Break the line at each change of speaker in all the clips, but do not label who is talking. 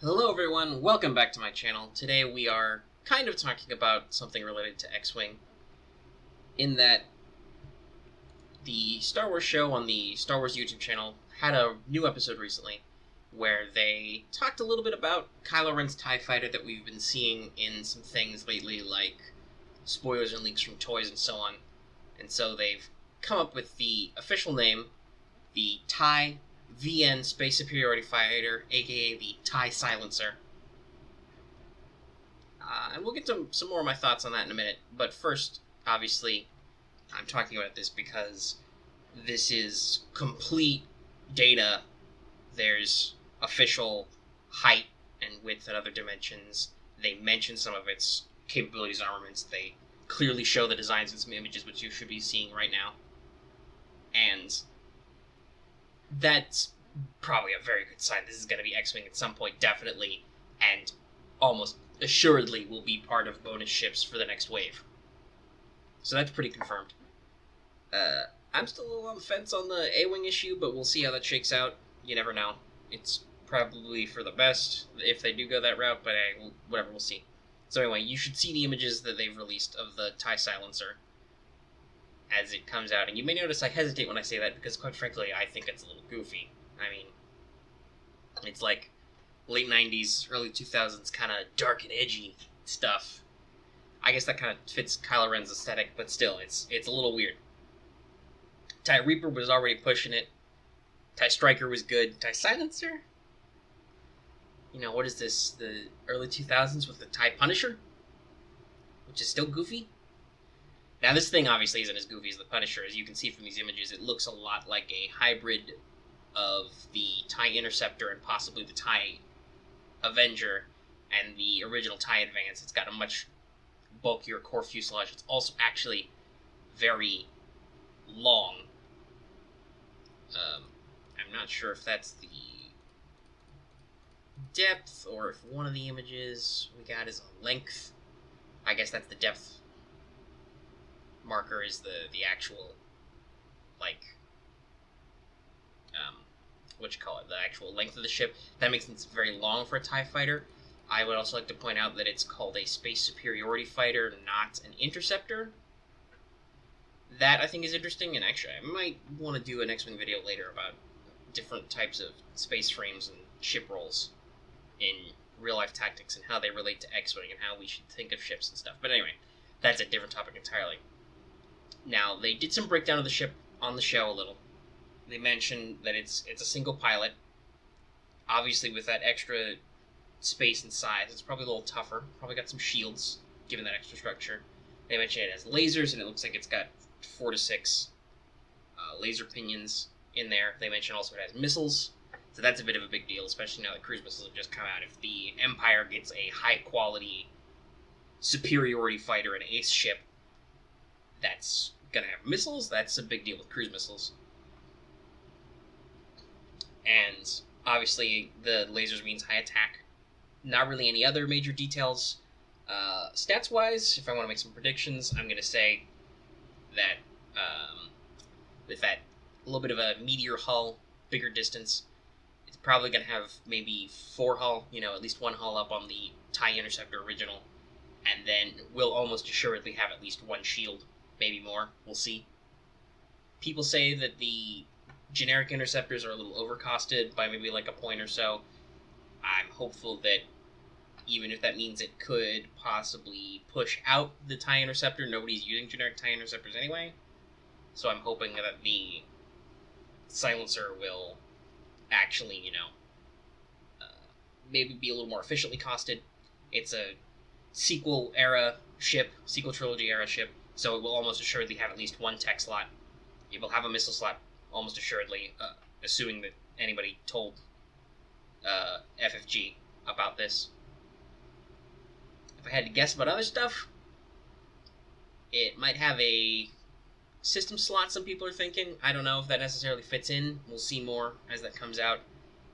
Hello everyone, welcome back to my channel. Today we are kind of talking about something related to X-Wing, in that the Star Wars show on the Star Wars YouTube channel had a new episode recently where they talked a little bit about Kylo Ren's TIE Fighter that we've been seeing in some things lately, like spoilers and leaks from toys and so on. And so they've come up with the official name, the TIE VN Space Superiority Fighter, aka the TIE Silencer. And we'll get to some more of my thoughts on that in a minute. But first, obviously, I'm talking about this because this is complete data. There's official height and width and other dimensions. They mention some of its capabilities and armaments. They clearly show the designs in some images, which you should be seeing right now. And that's probably a very good sign. This is going to be X-Wing at some point, definitely, and almost assuredly will be part of bonus ships for the next wave. So that's pretty confirmed. I'm still a little on the fence on the A-Wing issue, but we'll see how that shakes out. You never know. It's probably for the best if they do go that route, but whatever, we'll see. So anyway, you should see the images that they've released of the TIE Silencer as it comes out. And you may notice I hesitate when I say that because, quite frankly, I think it's a little goofy. I mean, it's like late 90s, early 2000s kind of dark and edgy stuff. I guess that kind of fits Kylo Ren's aesthetic, but still, it's a little weird. TIE Reaper was already pushing it. TIE Striker was good. TIE Silencer? You know, what is this? The early 2000s with the TIE Punisher? Which is still goofy? Now, this thing obviously isn't as goofy as the Punisher. As you can see from these images, it looks a lot like a hybrid of the TIE Interceptor and possibly the TIE Avenger and the original TIE Advance. It's got a much bulkier core fuselage. It's also actually very long. I'm not sure if that's the depth or if one of the images we got is a length. I guess that's the depth marker is the actual, like, what you call it, the actual length of the ship. That makes it very long for a TIE fighter. I would also like to point out that it's called a Space Superiority Fighter, not an Interceptor. That I think is interesting, and actually I might want to do an X-Wing video later about different types of space frames and ship roles in real-life tactics and how they relate to X-Wing and how we should think of ships and stuff. But anyway, that's a different topic entirely. Now, they did some breakdown of the ship on the show a little. They mentioned that it's a single pilot. Obviously, with that extra space and size, it's probably a little tougher. Probably got some shields, given that extra structure. They mentioned it has lasers, and it looks like it's got 4 to 6 laser pinions in there. They mentioned also it has missiles, so that's a bit of a big deal, especially now that cruise missiles have just come out. If the Empire gets a high-quality superiority fighter, an ace ship, that's going to have missiles. That's a big deal with cruise missiles. And obviously, the lasers means high attack. Not really any other major details. Stats-wise, if I want to make some predictions, I'm going to say that with that little bit of a meteor hull, bigger distance, it's probably going to have maybe 4 hull, at least 1 hull up on the TIE Interceptor original, and then will almost assuredly have at least 1 shield, maybe more. We'll see. People say that the generic interceptors are a little overcosted by maybe like a point or so. I'm hopeful that even if that means it could possibly push out the TIE Interceptor, nobody's using generic TIE Interceptors anyway. So I'm hoping that the Silencer will actually, maybe be a little more efficiently costed. It's a sequel trilogy era ship, so it will almost assuredly have at least 1 tech slot. It will have a missile slot, almost assuredly, assuming that anybody told FFG about this. If I had to guess about other stuff, it might have a system slot, some people are thinking. I don't know if that necessarily fits in. We'll see more as that comes out.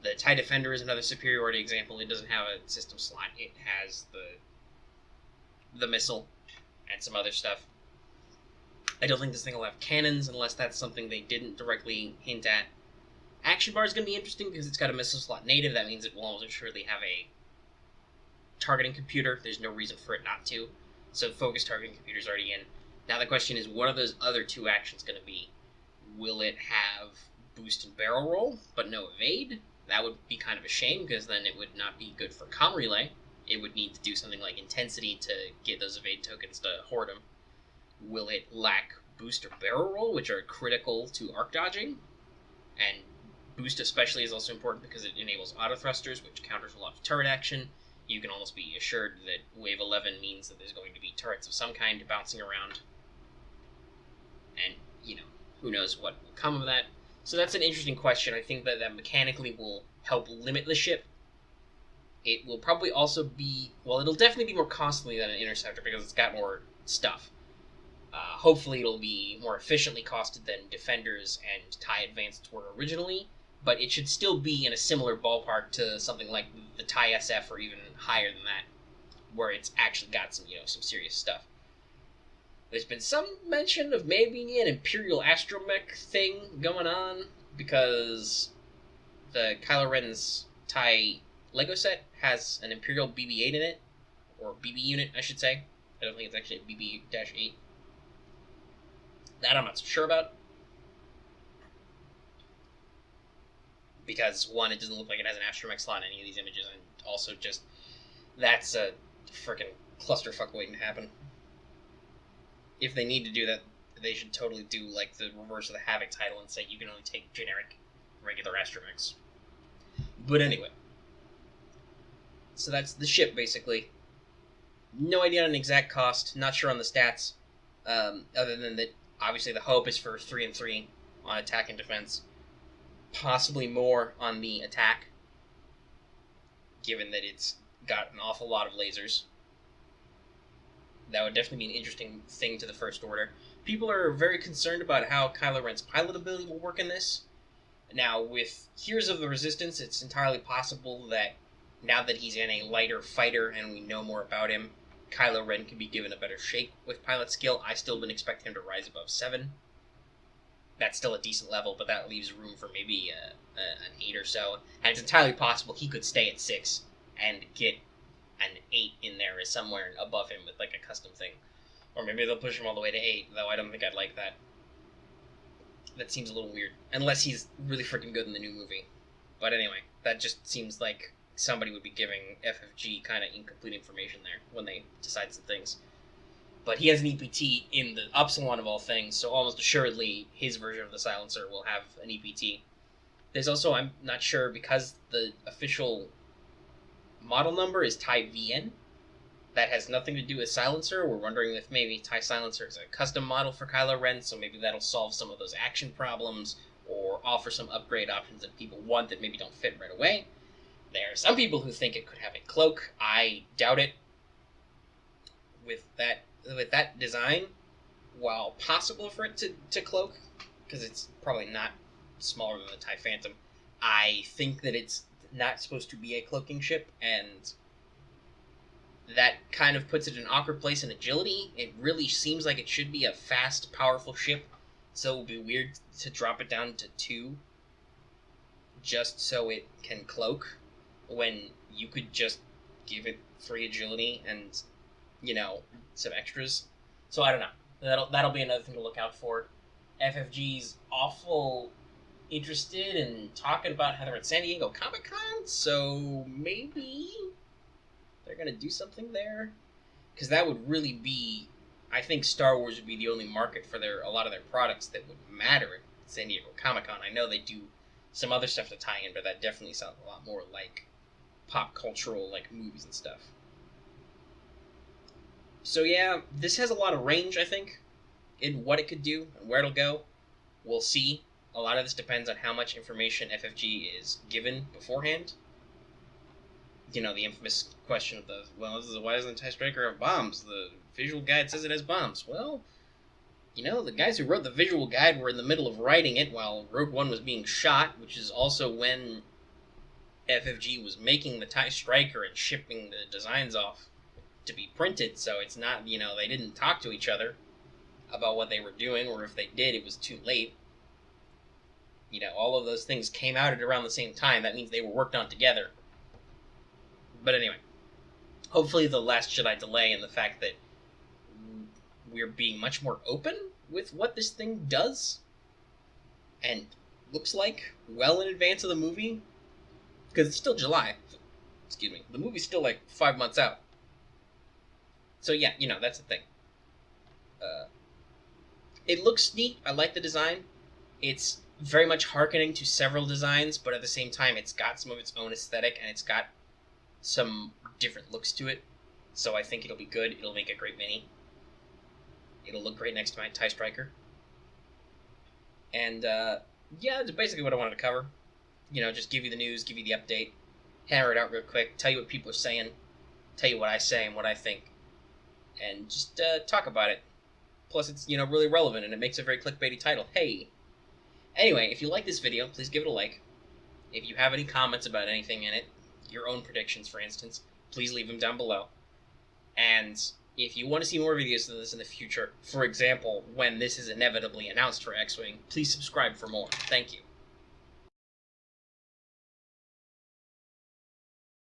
The TIE Defender is another superiority example. It doesn't have a system slot. It has the missile and some other stuff. I don't think this thing will have cannons unless that's something they didn't directly hint at. Action bar is going to be interesting because it's got a missile slot native. That means it will almost surely have a targeting computer. There's no reason for it not to. So focus targeting computer is already in. Now the question is, what are those other two actions going to be? Will it have boost and barrel roll, but no evade? That would be kind of a shame, because then it would not be good for comm relay. It would need to do something like intensity to get those evade tokens to hoard them. Will it lack boost or barrel roll, which are critical to arc dodging? And boost especially is also important because it enables auto thrusters, which counters a lot of turret action. You can almost be assured that wave 11 means that there's going to be turrets of some kind bouncing around. And, who knows what will come of that. So that's an interesting question. I think that mechanically will help limit the ship. It will probably also be, it'll definitely be more costly than an interceptor because it's got more stuff. Hopefully it'll be more efficiently costed than Defenders and TIE Advanced were originally, but it should still be in a similar ballpark to something like the TIE SF or even higher than that, where it's actually got some, some serious stuff. There's been some mention of maybe an Imperial astromech thing going on, because the Kylo Ren's TIE Lego set has an Imperial BB-8 in it, or BB unit, I should say. I don't think it's actually a BB-8. That I'm not so sure about. Because, one, it doesn't look like it has an astromech slot in any of these images, and also just, that's a freaking clusterfuck waiting to happen. If they need to do that, they should totally do like the reverse of the Havoc title and say you can only take generic, regular astromechs. But anyway. So that's the ship, basically. No idea on an exact cost, not sure on the stats, other than that, obviously the hope is for 3-3 on attack and defense. Possibly more on the attack, given that it's got an awful lot of lasers. That would definitely be an interesting thing to the First Order. People are very concerned about how Kylo Ren's pilot ability will work in this. Now, with Heroes of the Resistance, it's entirely possible that now that he's in a lighter fighter and we know more about him, Kylo Ren can be given a better shake with pilot skill. I still been expecting him to rise above 7. That's still a decent level, but that leaves room for maybe an 8 or so. And it's entirely possible he could stay at 6 and get an 8 in there is somewhere above him with like a custom thing. Or maybe they'll push him all the way to 8, though I don't think I'd like that. That seems a little weird. Unless he's really freaking good in the new movie. But anyway, that just seems like somebody would be giving FFG kind of incomplete information there when they decide some things. But he has an EPT in the Upsilon of all things, so almost assuredly his version of the silencer will have an EPT. There's also, I'm not sure, because the official model number is TIE VN. That has nothing to do with silencer. We're wondering if maybe TIE silencer is a custom model for Kylo Ren, so maybe that'll solve some of those action problems or offer some upgrade options that people want that maybe don't fit right away. There are some people who think it could have a cloak. I doubt it. With that design, while possible for it to cloak, because it's probably not smaller than the TIE Phantom, I think that it's not supposed to be a cloaking ship, and that kind of puts it in an awkward place in agility. It really seems like it should be a fast, powerful ship, so it would be weird to drop it down to 2 just so it can cloak, when you could just give it 3 agility and, some extras. So I don't know. That'll be another thing to look out for. FFG's awful interested in talking about how they're at San Diego Comic-Con, so maybe they're going to do something there. Because that would really be, I think Star Wars would be the only market for a lot of their products that would matter at San Diego Comic-Con. I know they do some other stuff to tie in, but that definitely sounds a lot more like pop cultural, like movies and stuff. So yeah, this has a lot of range, I think, in what it could do and where it'll go. We'll see. A lot of this depends on how much information FFG is given beforehand. The infamous question of why doesn't TIE Striker have bombs? The visual guide says it has bombs. Well, the guys who wrote the visual guide were in the middle of writing it while Rogue One was being shot, which is also when FFG was making the TIE Striker and shipping the designs off to be printed, so it's not, they didn't talk to each other about what they were doing, or if they did, it was too late. all of those things came out at around the same time. That means they were worked on together. But anyway, hopefully the Last Jedi delay and the fact that we're being much more open with what this thing does and looks like well in advance of the movie, because it's still July. Excuse me. The movie's still like 5 months out. So yeah, that's the thing. It looks neat. I like the design. It's very much hearkening to several designs, but at the same time, it's got some of its own aesthetic, and it's got some different looks to it. So I think it'll be good. It'll make a great mini. It'll look great next to my TIE Striker. And, yeah, that's basically what I wanted to cover. Just give you the news, give you the update, hammer it out real quick, tell you what people are saying, tell you what I say and what I think, and just talk about it. Plus, it's, really relevant, and it makes a very clickbaity title. Hey! Anyway, if you like this video, please give it a like. If you have any comments about anything in it, your own predictions, for instance, please leave them down below. And if you want to see more videos of this in the future, for example, when this is inevitably announced for X-Wing, please subscribe for more. Thank you.